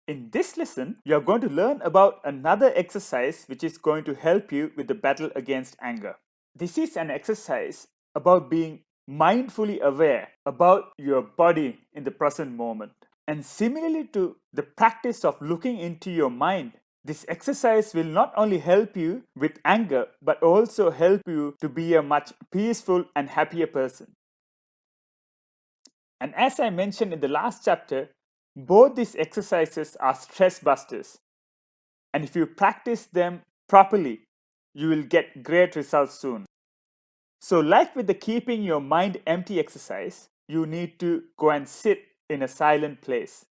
In this lesson, you are going to learn about another exercise which is going to help you with the battle against anger. This is an exercise about being mindfully aware about your body in the present moment. And similarly to the practice of looking into your mind, this exercise will not only help you with anger, but also help you to be a much peaceful and happier person. And as I mentioned in the last chapter, both these exercises are stress busters. And if you practice them properly, you will get great results soon. So, like with the keeping your mind empty exercise, you need to go and sit in a silent place.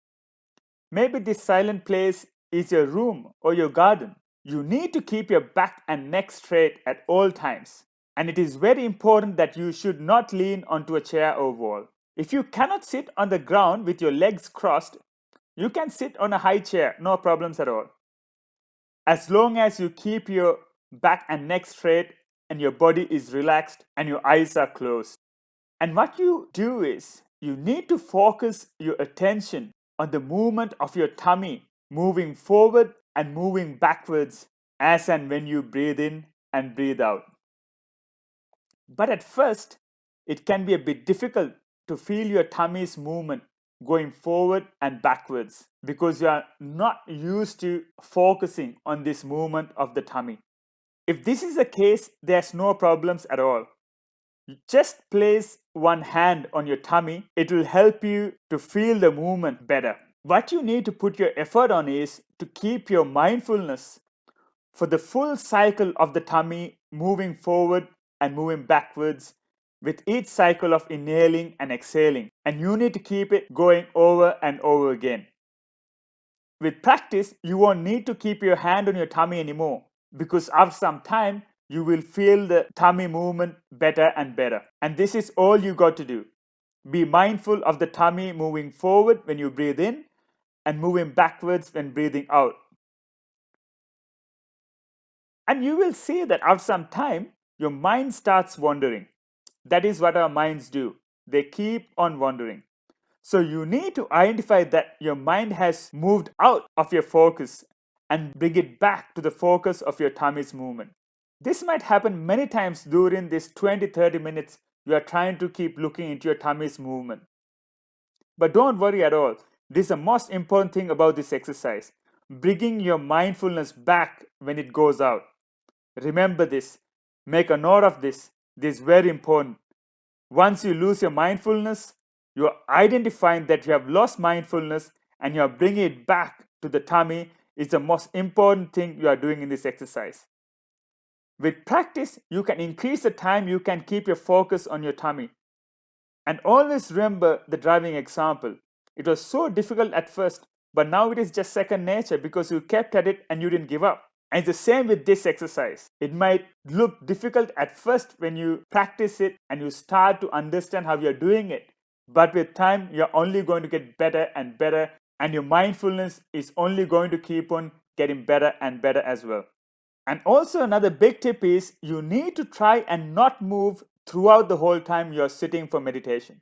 Maybe this silent place is your room or your garden. You need to keep your back and neck straight at all times. And it is very important that you should not lean onto a chair or wall. If you cannot sit on the ground with your legs crossed, you can sit on a high chair, no problems at all. As long as you keep your back and neck straight and your body is relaxed and your eyes are closed. And what you do is you need to focus your attention on the movement of your tummy moving forward and moving backwards as and when you breathe in and breathe out. But at first, it can be a bit difficult to feel your tummy's movement going forward and backwards because you are not used to focusing on this movement of the tummy. If this is the case, there's no problems at all. Just place one hand on your tummy, it will help you to feel the movement better. What you need to put your effort on is to keep your mindfulness for the full cycle of the tummy moving forward and moving backwards with each cycle of inhaling and exhaling. And you need to keep it going over and over again. With practice, you won't need to keep your hand on your tummy anymore because after some time, you will feel the tummy movement better and better. And this is all you got to do. Be mindful of the tummy moving forward when you breathe in and moving backwards when breathing out. And you will see that after some time, your mind starts wandering. That is what our minds do. They keep on wandering. So you need to identify that your mind has moved out of your focus and bring it back to the focus of your tummy's movement. This might happen many times during this 20-30 minutes you are trying to keep looking into your tummy's movement. But don't worry at all. This is the most important thing about this exercise. Bringing your mindfulness back when it goes out. Remember this. Make a note of this. This is very important. Once you lose your mindfulness, you are identifying that you have lost mindfulness and you are bringing it back to the tummy is the most important thing you are doing in this exercise. With practice, you can increase the time you can keep your focus on your tummy. And always remember the driving example. It was so difficult at first, but now it is just second nature because you kept at it and you didn't give up. And it's the same with this exercise. It might look difficult at first when you practice it and you start to understand how you're doing it. But with time, you're only going to get better and better, and your mindfulness is only going to keep on getting better and better as well. And also, another big tip is you need to try and not move throughout the whole time you're sitting for meditation.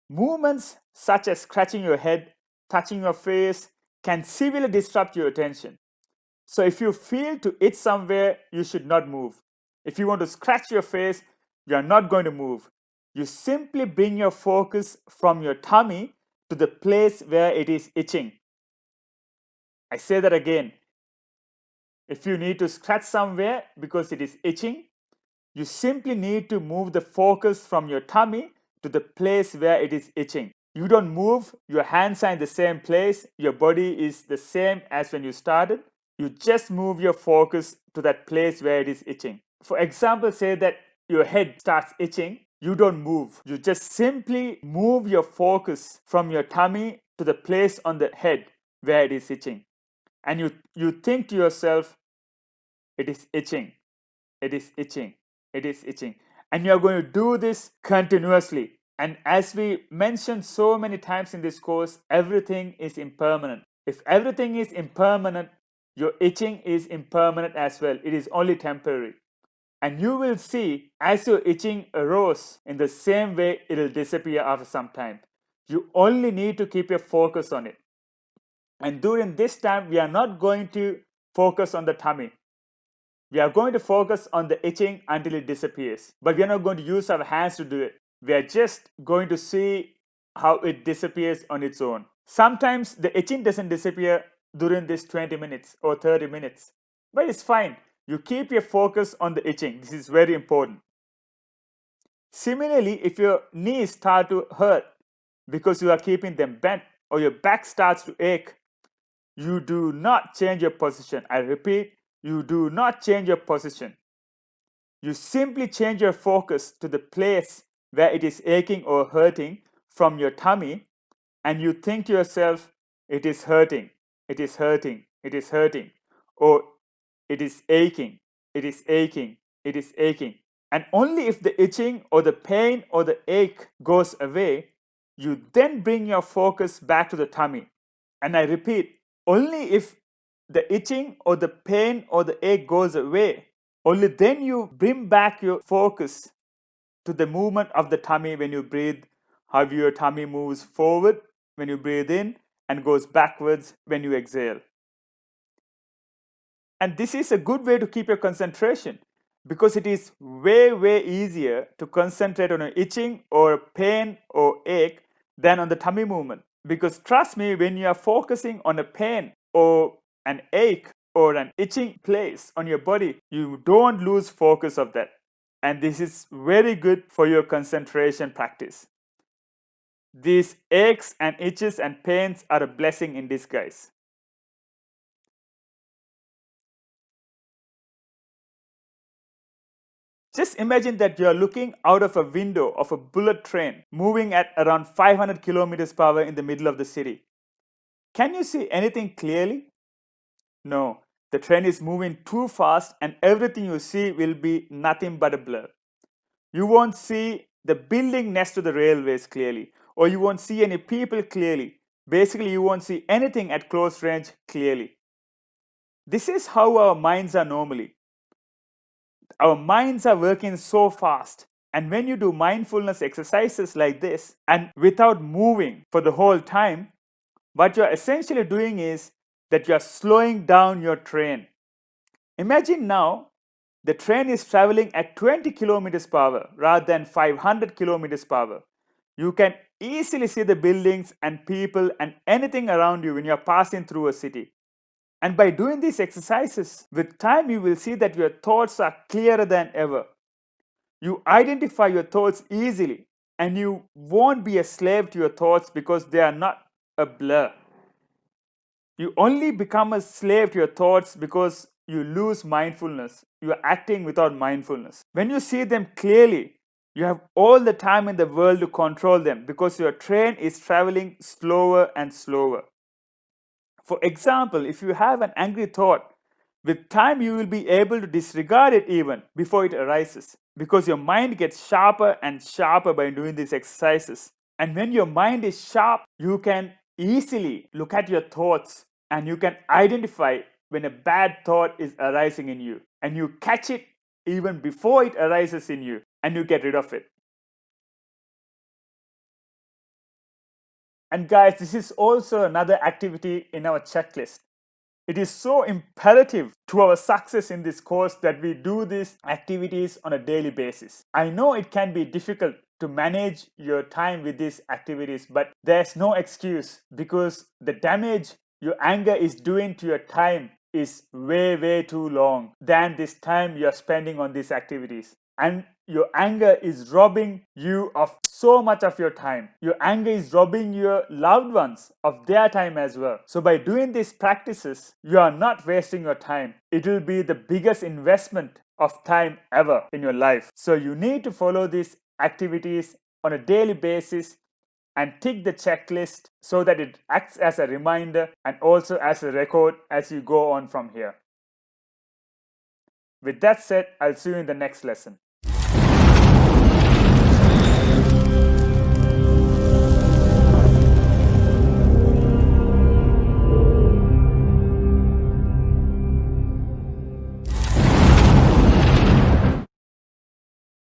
Movements such as scratching your head, touching your face can severely disrupt your attention. So if you feel to itch somewhere, you should not move. If you want to scratch your face, you are not going to move. You simply bring your focus from your tummy to the place where it is itching. I say that again. If you need to scratch somewhere because it is itching, you simply need to move the focus from your tummy to the place where it is itching. You don't move, your hands are in the same place, your body is the same as when you started. You just move your focus to that place where it is itching. For example, say that your head starts itching, you don't move. You just simply move your focus from your tummy to the place on the head where it is itching. And you think to yourself, it is itching, it is itching, it is itching. And you are going to do this continuously. And as we mentioned so many times in this course, everything is impermanent. If everything is impermanent, your itching is impermanent as well. It is only temporary. And you will see as your itching arose, in the same way it will disappear after some time. You only need to keep your focus on it. And during this time, we are not going to focus on the tummy. We are going to focus on the itching until it disappears. But we are not going to use our hands to do it. We are just going to see how it disappears on its own. Sometimes the itching doesn't disappear during this 20 minutes or 30 minutes. But it's fine. You keep your focus on the itching. This is very important. Similarly, if your knees start to hurt because you are keeping them bent or your back starts to ache, you do not change your position. I repeat, you do not change your position. You simply change your focus to the place where it is aching or hurting from your tummy, and you think to yourself, it is hurting, it is hurting, it is hurting, or it is aching, it is aching, it is aching. And only if the itching or the pain or the ache goes away, you then bring your focus back to the tummy. And I repeat, only if the itching or the pain or the ache goes away, only then you bring back your focus to the movement of the tummy when you breathe, how your tummy moves forward when you breathe in and goes backwards when you exhale. And this is a good way to keep your concentration because it is way easier to concentrate on an itching or pain or ache than on the tummy movement. Because trust me, when you are focusing on a pain or an ache or an itching place on your body, you don't lose focus of that. And this is very good for your concentration practice. These aches and itches and pains are a blessing in disguise. Just imagine that you are looking out of a window of a bullet train moving at around 500 kilometers per hour in the middle of the city. Can you see anything clearly? No, the train is moving too fast and everything you see will be nothing but a blur. You won't see the building next to the railways clearly, or you won't see any people clearly. Basically, you won't see anything at close range clearly. This is how our minds are normally. Our minds are working so fast. And when you do mindfulness exercises like this and without moving for the whole time, what you're essentially doing is that you're slowing down your train. Imagine now the train is traveling at 20 kilometers per hour rather than 500 kilometers per hour. You can easily see the buildings and people and anything around you when you're passing through a city. And by doing these exercises, with time you will see that your thoughts are clearer than ever. You identify your thoughts easily and you won't be a slave to your thoughts because they are not a blur. You only become a slave to your thoughts because you lose mindfulness. You are acting without mindfulness. When you see them clearly, you have all the time in the world to control them because your train is traveling slower and slower. For example, if you have an angry thought, with time you will be able to disregard it even before it arises because your mind gets sharper and sharper by doing these exercises. And when your mind is sharp, you can easily look at your thoughts and you can identify when a bad thought is arising in you and you catch it even before it arises in you and you get rid of it. And guys, this is also another activity in our checklist. It is so imperative to our success in this course that we do these activities on a daily basis. I know it can be difficult to manage your time with these activities, but there's no excuse because the damage your anger is doing to your time is way too long than this time you're spending on these activities. And your anger is robbing you of so much of your time. Your anger is robbing your loved ones of their time as well. So by doing these practices, you are not wasting your time. It will be the biggest investment of time ever in your life. So you need to follow these activities on a daily basis and tick the checklist so that it acts as a reminder and also as a record as you go on from here. With that said, I'll see you in the next lesson.